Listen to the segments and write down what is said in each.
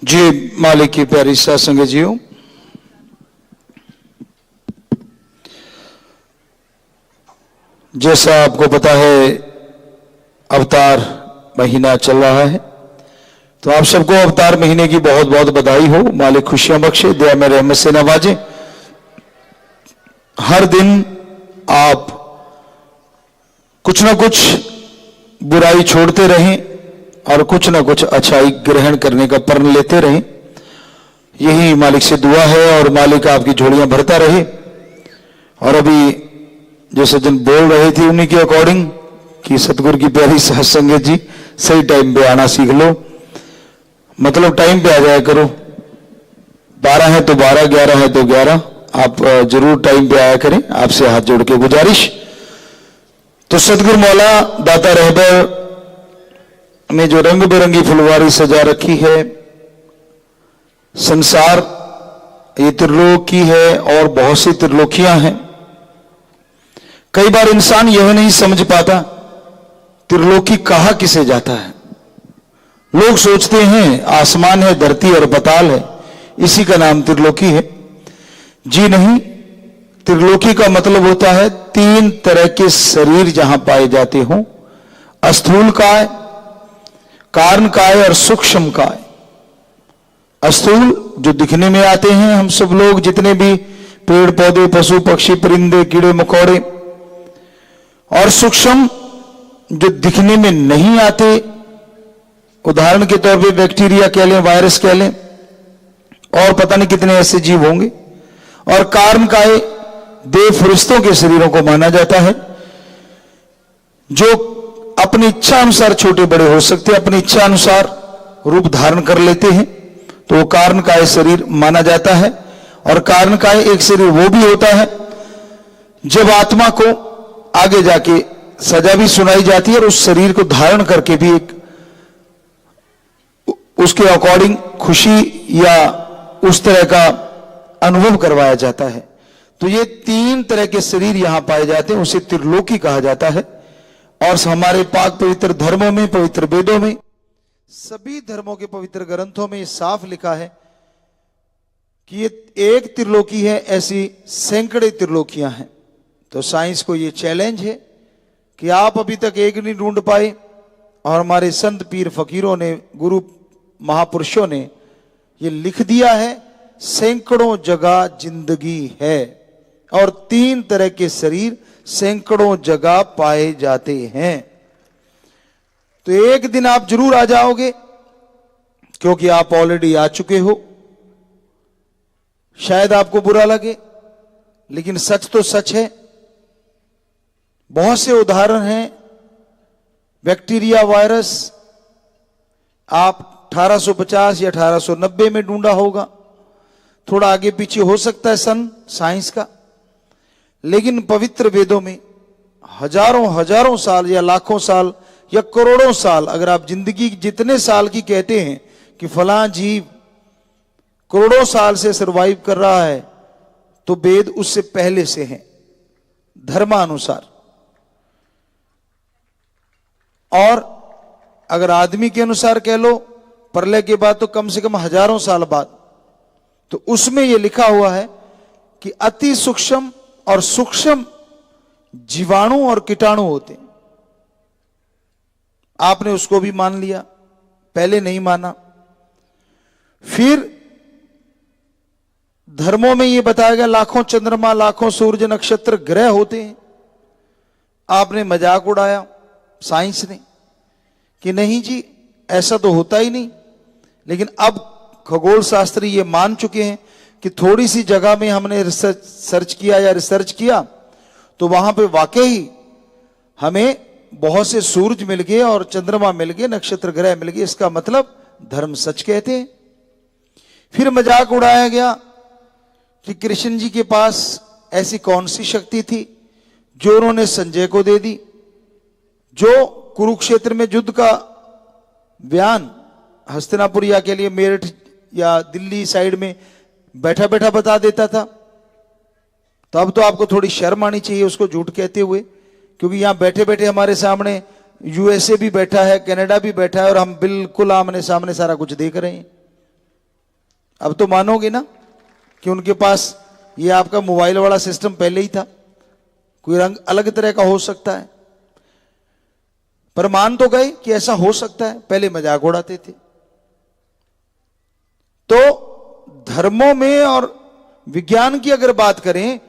जी मालिक की प्यारी साथ संगत जीओ, जैसा आपको पता है अवतार महीना चल रहा है, तो आप सबको अवतार महीने की बहुत बहुत बधाई हो। मालिक खुशियां बख्शे, दया में रहमत से नवाजे। हर दिन आप कुछ ना कुछ बुराई छोड़ते रहें और कुछ ना कुछ अच्छाई ग्रहण करने का प्रण लेते रहें, यही मालिक से दुआ है। और मालिक आपकी झोलियां भरता रहे। और अभी जो सज्जन बोल रहे थे उन्हीं के अकॉर्डिंग कि सतगुरु की प्यारी साध संगत जी, सही टाइम पे आना सीख लो, मतलब टाइम पे आ जाया करो। 12 है तो 12, 11 है तो 11, आप जरूर टाइम पे आया करें, आपसे हाथ जोड़ के गुजारिश। तो सतगुरु मौला दाता रहबर ने जो रंग बिरंगी फुलवारी सजा रखी है, संसार ये त्रिलोक की है और बहुत सी त्रिलोकियां हैं। कई बार इंसान यह नहीं समझ पाता त्रिलोकी कहा किसे जाता है। लोग सोचते हैं आसमान है, धरती और पाताल है, इसी का नाम त्रिलोकी है। जी नहीं, त्रिलोकी का मतलब होता है 3 तरह के शरीर जहां पाए जाते हों, स्थूल काय, कारण काय और सूक्ष्म काय। स्थूल जो दिखने में आते हैं हम सब लोग, जितने भी पेड़ पौधे, पशु पक्षी, परिंदे, कीड़े मकोड़े, और सूक्ष्म जो दिखने में नहीं आते, उदाहरण के तौर पे बैक्टीरिया कह लें, वायरस कह लें, और पता नहीं कितने ऐसे जीव होंगे। और कारण काय देव फरिश्तों के शरीरों को माना जाता है, जो अपनी इच्छा अनुसार छोटे बड़े हो सकते हैं, अपनी इच्छा अनुसार रूप धारण कर लेते हैं, तो वो कारण काय शरीर माना जाता है। और कारण काय एक शरीर वो भी होता है जब आत्मा को आगे जाके सजा भी सुनाई जाती है और उस शरीर को धारण करके भी एक उसके अकॉर्डिंग खुशी या उस तरह का अनुभव करवाया जाता है। तो ये 3 तरह के शरीर यहां पाए जाते हैं, उसे त्रिलोकी कहा जाता है। और हमारे पाक पवित्र धर्मों में, पवित्र वेदों में, सभी धर्मों के पवित्र ग्रंथों में साफ लिखा है कि ये एक त्रिलोकी है, ऐसी सैकड़े त्रिलोकियां हैं। तो साइंस को ये चैलेंज है कि आप अभी तक एक नहीं ढूंढ पाए, और हमारे संत पीर फकीरों ने, गुरु महापुरुषों ने ये लिख दिया है, सैकड़ों जगह जिंदगी है और 3 तरह के शरीर सैकड़ों जगह पाए जाते हैं। तो एक दिन आप जरूर आ जाओगे, क्योंकि आप ऑलरेडी आ चुके हो। शायद आपको बुरा लगे, लेकिन सच तो सच है। बहुत से उदाहरण हैं। बैक्टीरिया, वायरस आप 1850 या 1890 में ढूंढा होगा, थोड़ा आगे पीछे हो सकता है सन साइंस का, लेकिन पवित्र वेदों में हजारों हजारों साल या लाखों साल या करोड़ों साल, अगर आप जिंदगी जितने साल की कहते हैं कि फलां जीव करोड़ों साल से सरवाइव कर रहा है, तो वेद उससे पहले से हैं धर्मानुसार। और अगर आदमी के अनुसार कह लो, प्रलय के बाद तो कम से कम हजारों साल बाद। तो उसमें यह लिखा हुआ है कि अति सूक्ष्म और सूक्ष्म जीवाणु और कीटाणु होते हैं। आपने उसको भी मान लिया, पहले नहीं माना। फिर धर्मों में यह बताया गया लाखों चंद्रमा, लाखों सूर्य, नक्षत्र, ग्रह होते हैं। आपने मजाक उड़ाया साइंस ने कि नहीं जी, ऐसा तो होता ही नहीं। लेकिन अब खगोल शास्त्री ये मान चुके हैं कि थोड़ी सी जगह में हमने रिसर्च किया तो वहां पे वाकई हमें बहुत से सूरज मिल गए और चंद्रमा मिल गए, नक्षत्र ग्रह मिल गए। इसका मतलब धर्म सच कहते हैं। फिर मजाक उड़ाया गया कि कृष्ण जी के पास ऐसी कौन सी शक्ति थी जो उन्होंने संजय को दे दी, जो कुरुक्षेत्र में युद्ध का बयान हस्तिनापुर या के लिए मेरठ या दिल्ली साइड में बैठा बैठा बता देता था। तो अब तो आपको थोड़ी शर्म आनी चाहिए उसको झूठ कहते हुए, क्योंकि यहां बैठे बैठे हमारे सामने यूएसए भी बैठा है, कनाडा भी बैठा है, और हम बिल्कुल आमने सामने सारा कुछ देख रहे हैं। अब तो मानोगे ना कि उनके पास ये आपका मोबाइल वाला सिस्टम पहले ही था, कोई रंग अलग तरह का हो सकता है, पर मान तो गए कि ऐसा हो सकता है। पहले मजाक उड़ाते थे। तो धर्मों में और विज्ञान की अगर बात करें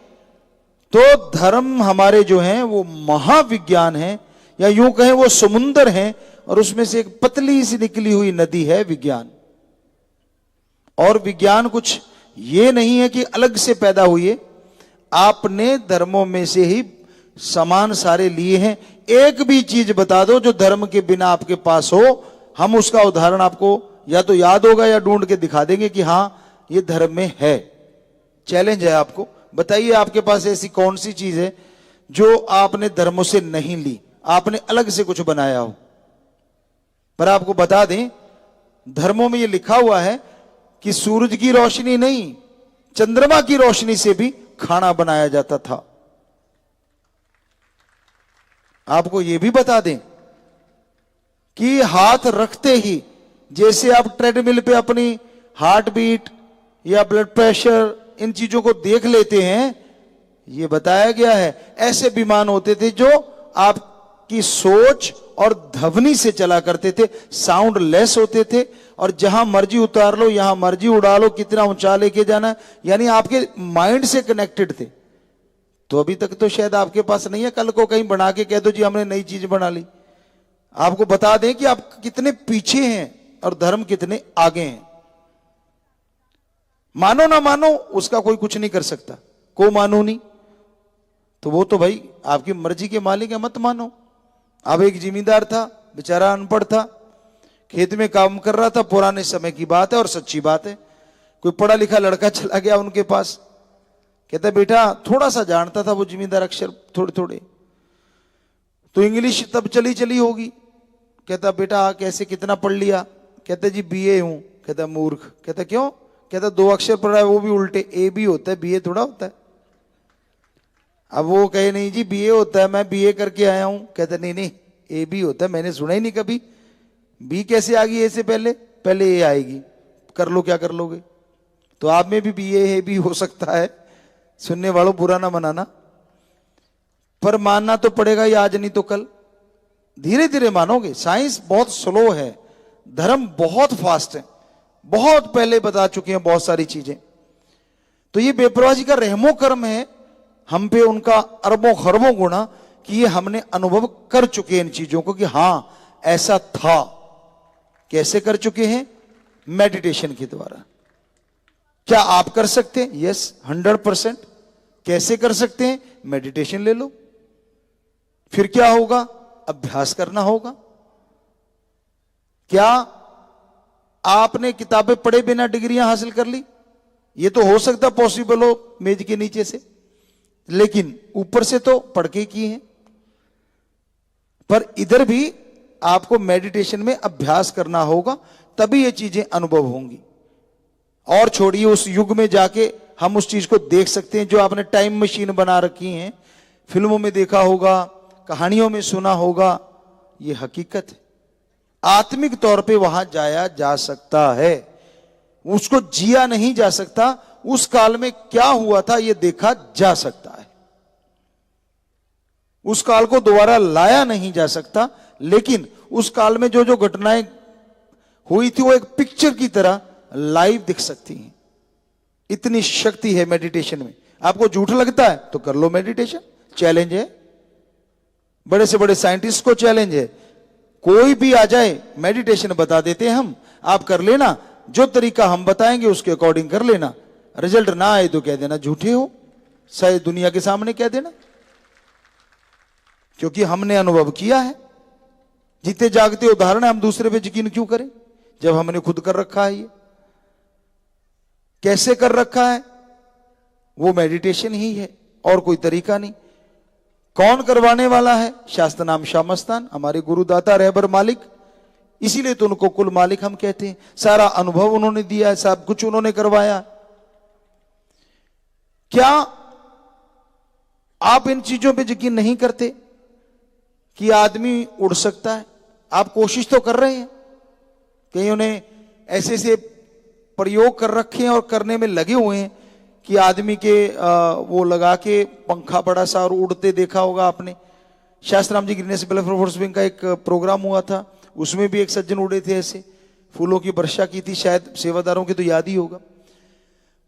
तो धर्म हमारे जो हैं वो महाविज्ञान है, या यूं कहें वो समुंदर है, और उसमें से एक पतली सी निकली हुई नदी है विज्ञान। और विज्ञान कुछ ये नहीं है कि अलग से पैदा हुई है, आपने धर्मों में से ही समान सारे लिए हैं। एक भी चीज बता दो जो धर्म के बिना आपके पास हो, हम उसका उदाहरण आपको या तो याद होगा या ढूंढ के दिखा देंगे कि हां ये धर्म में है। चैलेंज है आपको, बताइए आपके पास ऐसी कौन सी चीज है जो आपने धर्मों से नहीं ली, आपने अलग से कुछ बनाया हो। पर आपको बता दें, धर्मों में यह लिखा हुआ है कि सूरज की रोशनी नहीं, चंद्रमा की रोशनी से भी खाना बनाया जाता था। आपको यह भी बता दें कि हाथ रखते ही जैसे आप ट्रेडमिल पे अपनी हार्ट बीट या ब्लड प्रेशर इन चीजों को देख लेते हैं, यह बताया गया है ऐसे विमान होते थे जो आपकी सोच और ध्वनि से चला करते थे, साउंड लेस होते थे, और जहां मर्जी उतार लो, यहां मर्जी उड़ा लो, कितना ऊंचा लेके जाना, यानी आपके माइंड से कनेक्टेड थे। तो अभी तक तो शायद आपके पास नहीं है, कल को कहीं बना के कह दो जी हमने नई चीज बना ली। आपको बता दें कि आप कितने पीछे हैं और धर्म कितने आगे हैं। मानो ना मानो उसका कोई कुछ नहीं कर सकता, को मानो नहीं तो वो तो भाई आपकी मर्जी के मालिक है, मत मानो। अब एक जिम्मेदार था, बेचारा अनपढ़ था, खेत में काम कर रहा था, पुराने समय की बात है और सच्ची बात है। कोई पढ़ा लिखा लड़का चला गया उनके पास, कहता बेटा, थोड़ा सा जानता था वो जिम्मेदार अक्षर थोड़े थोड़े, तो इंग्लिश तब चली चली होगी। कहता बेटा कैसे, कितना पढ़ लिया? कहता जी बीए हूं। कहता मूर्ख। कहता क्यों? कहता 2 अक्षर पढ़ा है वो भी उल्टे, ए बी होता है, बीए थोड़ा होता है। अब वो कहे नहीं जी बीए होता है, मैं बीए करके आया हूं। कहता नहीं नहीं ए बी होता है, मैंने सुना ही नहीं कभी। बी कैसे आ गई ए से पहले? पहले ए आएगी, कर लो क्या कर लोगे। तो आप में भी बीए है भी हो सकता है, सुनने वालों बुरा ना मनाना, पर मानना तो पड़ेगा ही, आज नहीं तो कल। धीरे धीरे मानोगे। साइंस बहुत स्लो है, धर्म बहुत फास्ट है, बहुत पहले बता चुके हैं बहुत सारी चीजें। तो ये बेपरवाही का रहमो कर्म है हम पे उनका अरबों खरबों गुना, कि ये हमने अनुभव कर चुके हैं इन चीजों को कि हां ऐसा था। कैसे कर चुके हैं? मेडिटेशन के द्वारा। क्या आप कर सकते हैं? यस, 100%। कैसे कर सकते हैं? मेडिटेशन ले लो। फिर क्या होगा? अभ्यास करना होगा। क्या आपने किताबें पढ़े बिना डिग्रियां हासिल कर ली? ये तो हो सकता पॉसिबल हो मेज के नीचे से, लेकिन ऊपर से तो पढ़ के की है। पर इधर भी आपको मेडिटेशन में अभ्यास करना होगा, तभी ये चीजें अनुभव होंगी। और छोड़िए, उस युग में जाके हम उस चीज को देख सकते हैं जो आपने टाइम मशीन बना रखी है, फिल्मों में देखा होगा, कहानियों में सुना होगा। ये हकीकत है, आत्मिक तौर पे वहां जाया जा सकता है, उसको जिया नहीं जा सकता। उस काल में क्या हुआ था ये देखा जा सकता है, उस काल को दोबारा लाया नहीं जा सकता, लेकिन उस काल में जो जो घटनाएं हुई थी वो एक पिक्चर की तरह लाइव दिख सकती हैं। इतनी शक्ति है मेडिटेशन में। आपको झूठ लगता है तो कर लो मेडिटेशन, चैलेंज है, बड़े से बड़े साइंटिस्ट को चैलेंज है, कोई भी आ जाए मेडिटेशन बता देते हैं हम, आप कर लेना, जो तरीका हम बताएंगे उसके अकॉर्डिंग कर लेना, रिजल्ट ना आए तो कह देना झूठे हो, सारी दुनिया के सामने कह देना, क्योंकि हमने अनुभव किया है। जीते जागते उदाहरण है, हम दूसरे पे यकीन क्यों करें जब हमने खुद कर रखा है। ये कैसे कर रखा है? वो मेडिटेशन ही है और कोई तरीका नहीं। कौन करवाने वाला है? शास्त्र नाम शाह मस्तान, हमारे गुरुदाता रहबर मालिक, इसीलिए तो उनको कुल मालिक हम कहते हैं। सारा अनुभव उन्होंने दिया है, सब कुछ उन्होंने करवाया। क्या आप इन चीजों पे यकीन नहीं करते कि आदमी उड़ सकता है? आप कोशिश तो कर रहे हैं, कईयों ने ऐसे ऐसे प्रयोग कर रखे हैं और करने में लगे हुए हैं कि आदमी के वो लगा के पंखा बड़ा सा और उड़ते देखा होगा आपने। शास्त्राम जी ग्रीननेस वेलफेयर फोर्स विंग का एक प्रोग्राम हुआ था, उसमें भी एक सज्जन उड़े थे, ऐसे फूलों की वर्षा की थी, शायद सेवादारों की तो याद ही होगा।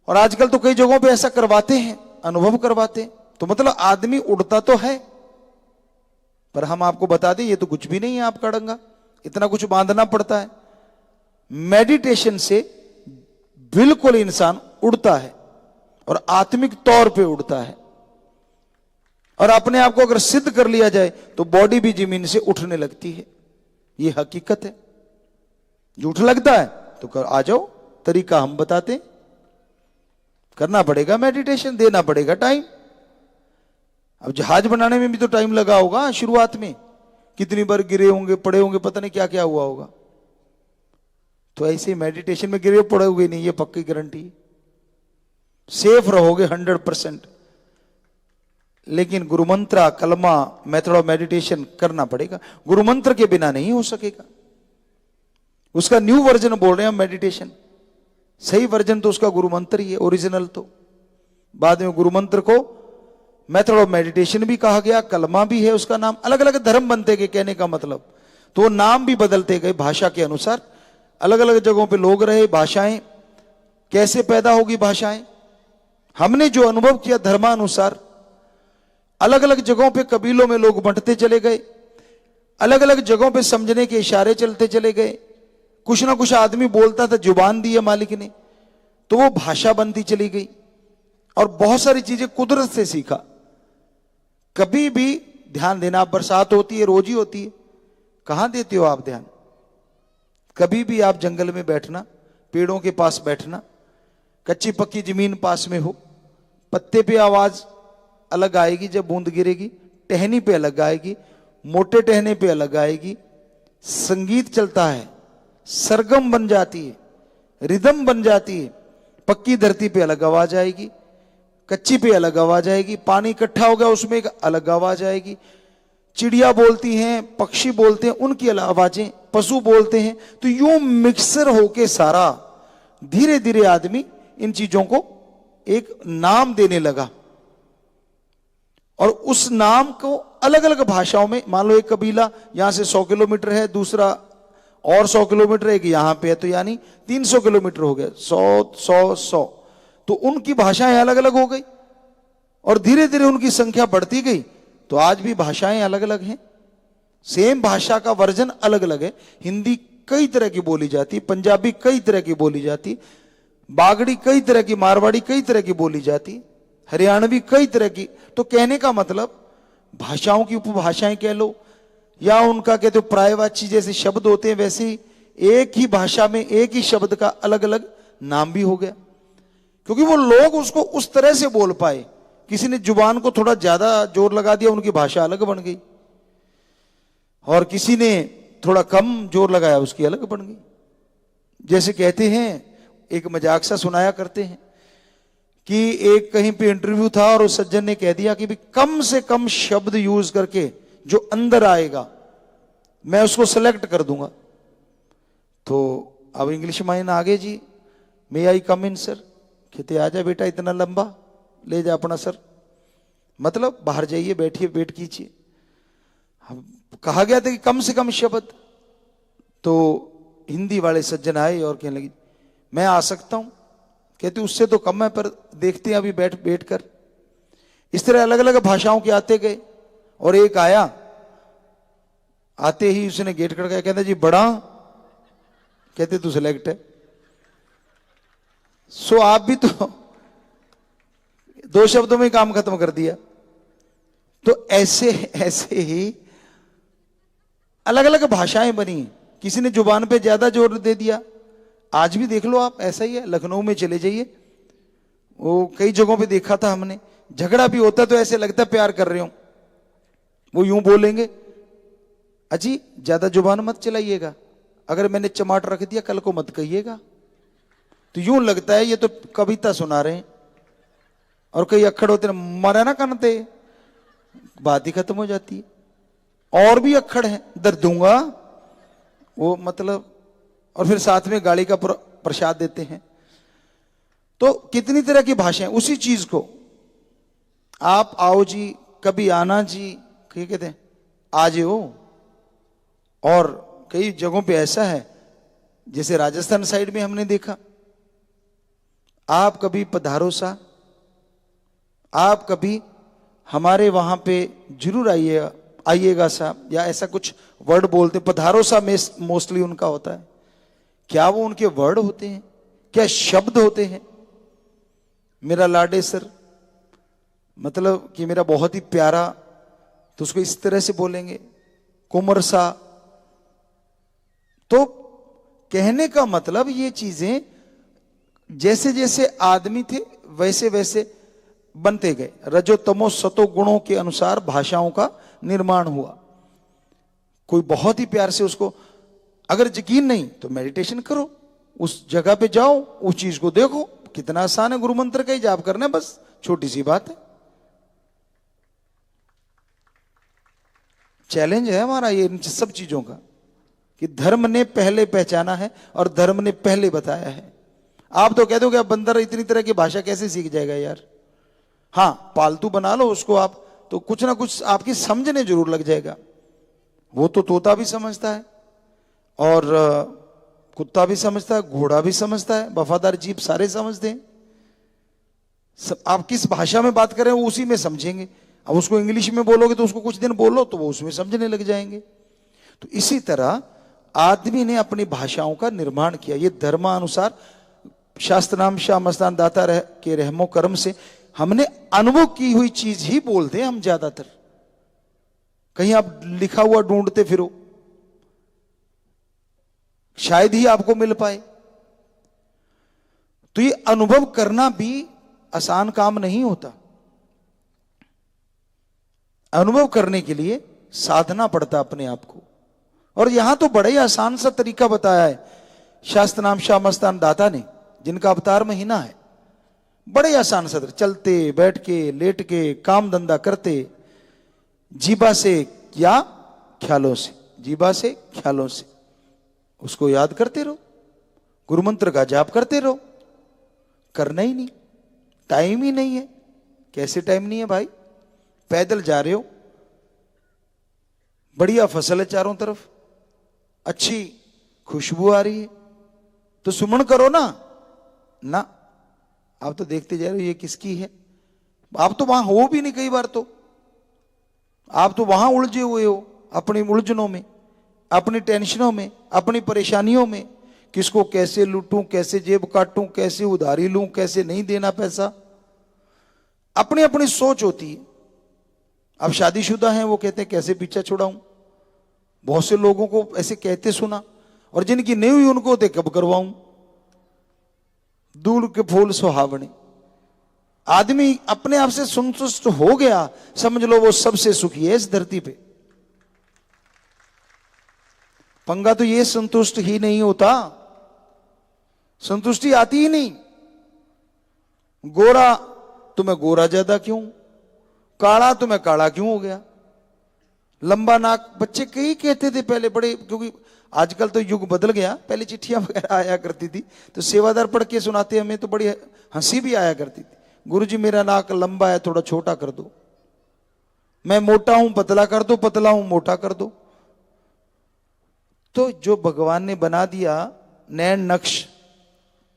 और आजकल तो कई जगहों पे ऐसा करवाते हैं, अनुभव करवाते हैं। तो मतलब आदमी उड़ता तो है, पर हम आपको बता दें ये तो कुछ भी नहीं है आपका डंगा, इतना कुछ बांधना पड़ता है। मेडिटेशन से बिल्कुल इंसान उड़ता है और आत्मिक तौर पे उड़ता है। और अपने आप को अगर सिद्ध कर लिया जाए तो बॉडी भी जमीन से उठने लगती है, ये हकीकत है। झूठ लगता है तो कर आ जाओ, तरीका हम बताते हैं। करना पड़ेगा मेडिटेशन, देना पड़ेगा टाइम। अब जहाज बनाने में भी तो टाइम लगा होगा, शुरुआत में कितनी बार गिरे होंगे, पड़े होंगे, पता नहीं क्या क्या हुआ होगा। तो ऐसे मेडिटेशन में गिरे पड़ोगे नहीं, ये पक्की गारंटी, सेफ रहोगे 100%। लेकिन गुरुमंत्र, कलमा, मेथड ऑफ मेडिटेशन करना पड़ेगा, गुरुमंत्र के बिना नहीं हो सकेगा। उसका न्यू वर्जन बोल रहे हैं हम मेडिटेशन, सही वर्जन तो उसका गुरुमंत्र ही है, ओरिजिनल तो। बाद में गुरुमंत्र को मेथड ऑफ मेडिटेशन भी कहा गया, कलमा भी है उसका नाम। अलग अलग धर्म बनते गए, कहने का मतलब तो नाम भी बदलते गए भाषा के अनुसार। अलग अलग जगहों पे लोग रहे, भाषाएं कैसे पैदा होगी, भाषाएं हमने जो अनुभव किया धर्मानुसार। अलग अलग जगहों पे कबीलों में लोग बंटते चले गए, अलग अलग जगहों पे समझने के इशारे चलते चले गए। कुछ ना कुछ आदमी बोलता था, जुबान दी है मालिक ने, तो वो भाषा बनती चली गई। और बहुत सारी चीजें कुदरत से सीखा। कभी भी ध्यान देना, बरसात होती है, रोज ही होती है, कहां देते हो आप ध्यान? कभी भी आप जंगल में बैठना, पेड़ों के पास बैठना, कच्ची पक्की जमीन पास में हो, पत्ते पे आवाज अलग आएगी जब बूंद गिरेगी, टहनी पे अलग आएगी, मोटे टहने पे अलग आएगी। संगीत चलता है, सरगम बन जाती है, रिदम बन जाती है। पक्की धरती पे अलग आवाज आएगी, कच्ची पे अलग आवाज आएगी, पानी इकट्ठा हो गया उसमें एक अलग आवाज आएगी। चिड़िया बोलती हैं, पक्षी बोलते हैं, उनकी अलग आवाजें, पशु बोलते हैं। तो यूं मिक्सर होके सारा धीरे धीरे आदमी इन चीजों को एक नाम देने लगा। और उस नाम को अलग अलग भाषाओं में, मान लो एक कबीला यहां से 100 किलोमीटर है, दूसरा और 100 किलोमीटर है, कि यहां पे है, तो यानी 300 किलोमीटर हो गया, 100 तो उनकी भाषाएं अलग अलग हो गई और धीरे धीरे उनकी संख्या बढ़ती गई। तो आज भी भाषाएं अलग अलग हैं, सेम भाषा का वर्जन अलग अलग है। हिंदी कई तरह की बोली जाती, पंजाबी कई तरह की बोली जाती, बागड़ी कई तरह की, मारवाड़ी कई तरह की बोली जाती, हरियाणवी कई तरह की। तो कहने का मतलब भाषाओं की उपभाषाएं कह लो, या उनका कहते हो प्रायवाची जैसे शब्द होते हैं, वैसे ही एक ही भाषा में एक ही शब्द का अलग अलग नाम भी हो गया, क्योंकि वो लोग उसको उस तरह से बोल पाए। किसी ने जुबान को थोड़ा ज्यादा जोर लगा दिया, उनकी भाषा अलग बन गई, और किसी ने थोड़ा कम जोर लगाया, उसकी अलग बन गई। जैसे कहते हैं, एक मजाक सा सुनाया करते हैं कि एक कहीं पे इंटरव्यू था और उस सज्जन ने कह दिया कि भी कम से कम शब्द यूज करके जो अंदर आएगा मैं उसको सेलेक्ट कर दूंगा। तो अब इंग्लिश माइन आगे जी, मे आई कम इन सर? कहते आजा बेटा, इतना लंबा ले जा अपना सर, मतलब बाहर जाइए, बैठिए, वेट कीजिए। कहा गया था कि कम से कम शब्द। तो हिंदी वाले सज्जन आए और कहने लगे मैं आ सकता हूं? कहते उससे तो कम है, पर देखते हैं अभी बैठ कर। इस तरह अलग अलग भाषाओं के आते गए, और एक आया, आते ही उसने गेट खड़काया, कहता जी बड़ा, कहते तू सिलेक्ट है। सो आप भी तो 2 शब्दों में काम खत्म कर दिया। तो ऐसे ऐसे ही अलग अलग भाषाएं बनी, किसी ने जुबान पे ज्यादा जोर दे दिया। आज भी देख लो आप, ऐसा ही है। लखनऊ में चले जाइए, वो कई जगहों पे देखा था हमने, झगड़ा भी होता तो ऐसे लगता प्यार कर रहे हो, वो यूं बोलेंगे, अजी ज्यादा जुबान मत चलाइएगा, अगर मैंने चमाट रख दिया कल को मत कहिएगा। तो यूं लगता है ये तो कविता सुना रहे हैं। और कई अक्खड़ होते हैं, मरा ना करते, बात ही खत्म हो जाती है। और भी अक्खड़ हैं, दर दूंगा, वो मतलब, और फिर साथ में गाड़ी का प्रसाद देते हैं। तो कितनी तरह की भाषाएं, उसी चीज को आप आओ जी, कभी आना जी, क्या कहते हैं, आज हो। और कई जगहों पे ऐसा है, जैसे राजस्थान साइड में हमने देखा, आप कभी पधारो सा, आप कभी हमारे वहां पे जरूर आइएगा, आइएगा सा, या ऐसा कुछ वर्ड बोलते। पधारो सा मोस्टली उनका होता है। क्या वो उनके वर्ड होते हैं, क्या शब्द होते हैं? मेरा लाडे सर, मतलब कि मेरा बहुत ही प्यारा, तो उसको इस तरह से बोलेंगे, कुमर सा। तो कहने का मतलब ये चीजें जैसे जैसे आदमी थे वैसे वैसे बनते गए। रजो तमो सतो गुणों के अनुसार भाषाओं का निर्माण हुआ। कोई बहुत ही प्यार से उसको, अगर यकीन नहीं तो मेडिटेशन करो, उस जगह पे जाओ, उस चीज को देखो, कितना आसान है। गुरु मंत्र का ही जाप करना है, बस छोटी सी बात है। चैलेंज है हमारा ये इन सब चीजों का, कि धर्म ने पहले पहचाना है और धर्म ने पहले बताया है। आप तो कह दोगे अब बंदर इतनी तरह की भाषा कैसे सीख जाएगा यार। हाँ, पालतू बना लो उसको आप, तो कुछ ना कुछ आपकी समझने जरूर लग जाएगा। वो तो तोता भी समझता है, और कुत्ता भी समझता है, घोड़ा भी समझता है, वफादार जीव सारे समझते हैं। आप किस भाषा में बात करें वो उसी में समझेंगे। अब उसको इंग्लिश में बोलोगे तो उसको कुछ दिन बोलो तो वो उसमें समझने लग जाएंगे। तो इसी तरह आदमी ने अपनी भाषाओं का निर्माण किया। ये धर्मानुसार शास्त्र नाम शाह मस्तान दाता के रहमो कर्म से हमने अनुभव की हुई चीज ही बोलते हैं हम ज्यादातर। कहीं आप लिखा हुआ ढूंढते फिरो, शायद ही आपको मिल पाए। तो ये अनुभव करना भी आसान काम नहीं होता। अनुभव करने के लिए साधना पड़ता अपने आप को। और यहां तो बड़ा ही आसान सा तरीका बताया है शास्त्र नाम शाह मस्तान दाता ने, जिनका अवतार महीना है। बड़े आसान सा, चलते बैठ के लेट के काम धंधा करते, जीबा से या ख्यालों से, जीबा से ख्यालों से उसको याद करते रहो, गुरु मंत्र का जाप करते रहो। करना ही नहीं, टाइम ही नहीं है। कैसे टाइम नहीं है भाई? पैदल जा रहे हो, बढ़िया फसल है चारों तरफ, अच्छी खुशबू आ रही है, तो सुमन करो ना। ना, आप तो देखते जा रहे हो ये किसकी है। आप तो वहां हो भी नहीं, कई बार तो आप तो वहां उलझे हुए हो अपनी उलझनों में, अपनी टेंशनों में, अपनी परेशानियों में। किसको कैसे लूटूं, कैसे जेब काटूं, कैसे उधारी लूं, कैसे नहीं देना पैसा, अपनी अपनी सोच होती है। अब शादीशुदा हैं वो कहते हैं कैसे पीछा छुड़ाऊं। बहुत से लोगों को ऐसे कहते सुना, और जिनकी नहीं हुई उनको होते कब करवाऊं। दूर के फूल सुहावने। आदमी अपने आप से संतुष्ट हो गया, समझ लो वो सबसे सुखी है इस धरती पे। पंगा तो ये संतुष्ट ही नहीं होता, संतुष्टि आती ही नहीं। गोरा तुम्हें गोरा ज्यादा क्यों, काला तुम्हें काला क्यों हो गया, लंबा नाक। बच्चे कई कहते थे पहले बड़े, क्योंकि आजकल तो युग बदल गया। पहले चिट्ठियां वगैरह आया करती थी तो सेवादार पढ़ के सुनाते, हमें तो बड़ी हंसी भी आया करती थी। गुरुजी मेरा नाक लंबा है, थोड़ा छोटा कर दो। मैं मोटा हूं, पतला कर दो, पतला हूं, मोटा कर दो। तो जो भगवान ने बना दिया नैन नक्श,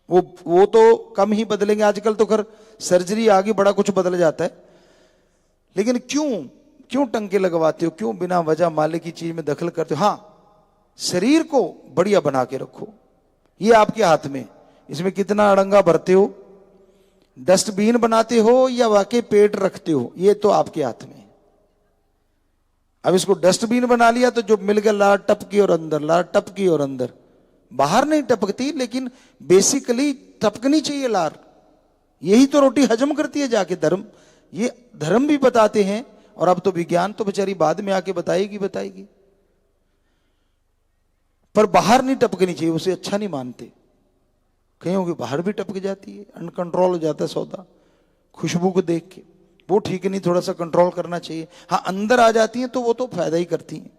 वो तो कम ही बदलेंगे। आजकल तो खैर सर्जरी आगे बड़ा कुछ बदल जाता है, लेकिन क्यों टंके लगवाते हो, क्यों बिना वजह मालिक की चीज में दखल करते हो। हाँ, शरीर को बढ़िया बना के रखो, ये आपके हाथ में। इसमें कितना अड़ंगा भरते हो, डस्टबिन बनाते हो या वाकई पेट रखते हो, ये तो आपके हाथ में। अब इसको डस्टबिन बना लिया तो जो मिल गया लार टपकी और अंदर, लार टपकी और अंदर। बाहर नहीं टपकती, लेकिन बेसिकली टपकनी चाहिए लार। यही तो रोटी हजम करती है जाके। धर्म, ये धर्म भी बताते हैं, और अब तो विज्ञान तो बेचारी बाद में आके बताएगी। पर बाहर नहीं टपकनी चाहिए, उसे अच्छा नहीं मानते। कहीं कि बाहर भी टपक जाती है, अनकंट्रोल हो जाता है सौदा खुशबू को देख के, वो ठीक नहीं, थोड़ा सा कंट्रोल करना चाहिए। हाँ, अंदर आ जाती हैं तो वो तो फायदा ही करती हैं,